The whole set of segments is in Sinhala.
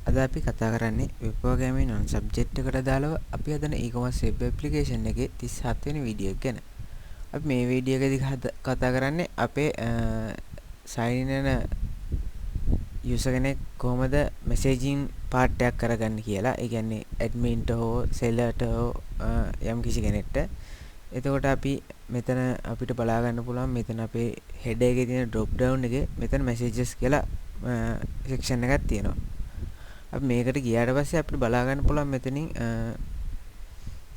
අද අපි කතා කරන්නේ වෙබ් ප්‍රෝග්‍රෑමින් on සබ්ජෙක්ට් එකට දාලා අපි හදන e-commerce web application එකේ 37 වෙනි වීඩියෝ එක ගැන. අපි මේ වීඩියෝ එකේදී කතා කරන්නේ අපේ sign in වෙන user කෙනෙක් කොහොමද messaging part එකක් කරගන්නේ කියලා. ඒ කියන්නේ admin ට හෝ seller ට හෝ යම් කිසි කෙනෙක්ට. එතකොට අපි මෙතන අපිට බලා ගන්න පුළුවන් මෙතන අපේ header එකේ තියෙන drop down එකේ මෙතන messages කියලා section එකක් තියෙනවා. අපි මේකට ගියාට පස්සේ අපිට බලා ගන්න පුළුවන් මෙතනින්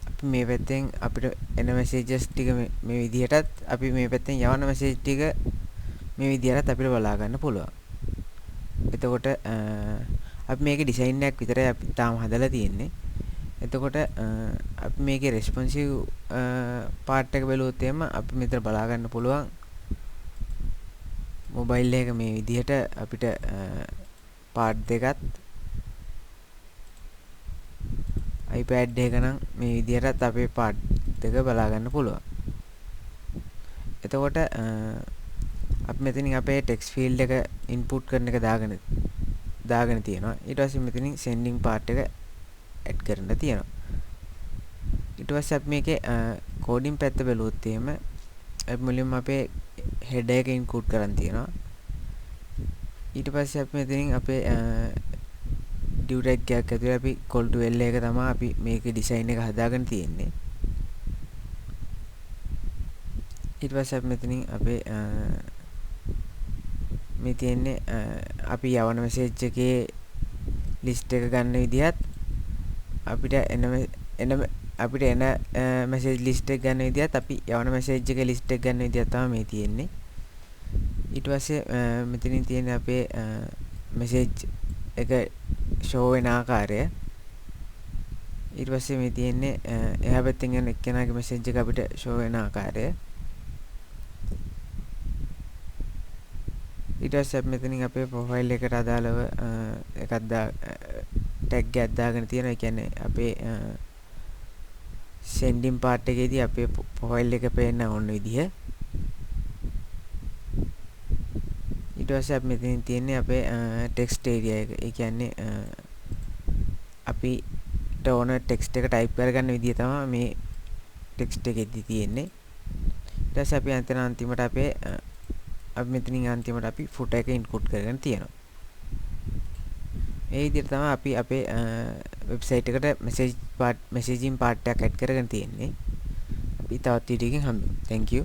අපි මේ පැත්තෙන් අපිට එන messages ටික මේ විදිහටත් අපි මේ පැත්තෙන් යවන message ටික මේ විදිහටත් අපිට බලා ගන්න පුළුවන්. එතකොට අපි මේකේ design එකක් විතරයි අපි තාම හදලා තියෙන්නේ. එතකොට අපි මේකේ responsive part එක බැලුවොත් එහෙම අපි මෙතන බලා ගන්න පුළුවන් mobile එක මේ විදිහට අපිට part දෙකත් iPad එක නම් මේ විදිහටත් අපේ part දෙක බලා ගන්න පුළුවන්. එතකොට අපි මෙතනින් අපේ text field එක input කරන එක දාගෙන තියෙනවා. ඊට පස්සේ මෙතනින් sending part එක add කරන්න තියෙනවා. ඊට පස්සේ අපි මේකේ coding පැත්ත බැලුවොත් එහෙම අපි මුලින්ම අපේ header එක include කරන් තියෙනවා. ඊට පස්සේ අපි මෙතනින් අපේ div tag එකක් ඇතුලේ අපි call to l එක තමයි අපි මේකේ design එක හදාගෙන තියෙන්නේ. ඊට පස්සේ අපි මෙතනින් අපේ මේ තියෙන්නේ අපි යවන message එකේ list එක ගන්න විදිහත් අපිට එන message list එක ගන්න විදිහත් අපි යවන message එකේ list එක ගන්න විදිහත් තමයි මේ තියෙන්නේ. ඊට පස්සේ මෙතනින් තියෙන අපේ message එක show වෙන ආකාරය. ඊට පස්සේ මේ තියෙන්නේ එහා පැත්තෙන් යන එක්කෙනාගේ message එක අපිට show වෙන ආකාරය. ඊට පස්සේ අපි මෙතනින් අපේ profile එකට අදාළව tag එකක් දාගෙන තියෙනවා. ඒ කියන්නේ අපේ sending part එකේදී අපේ profile එක පේන්න ඕන විදිහ. ඊට පස්සේ අපි මෙතනින් තියෙන්නේ අපේ text area එක. ඒ කියන්නේ අපිට ඕන text එක type කරගන්න විදිය තමයි මේ text එකේදී තියෙන්නේ. ඊට පස්සේ අපි අන්තිමට අපි මෙතනින් අන්තිමට අපි footer එක include කරගෙන තියෙනවා. මේ විදිහට තමයි අපි අපේ website එකට messaging part එකක් add කරගෙන තියෙන්නේ. අපි තවත් වීඩියෝ එකකින් හම්බෙමු. Thank you.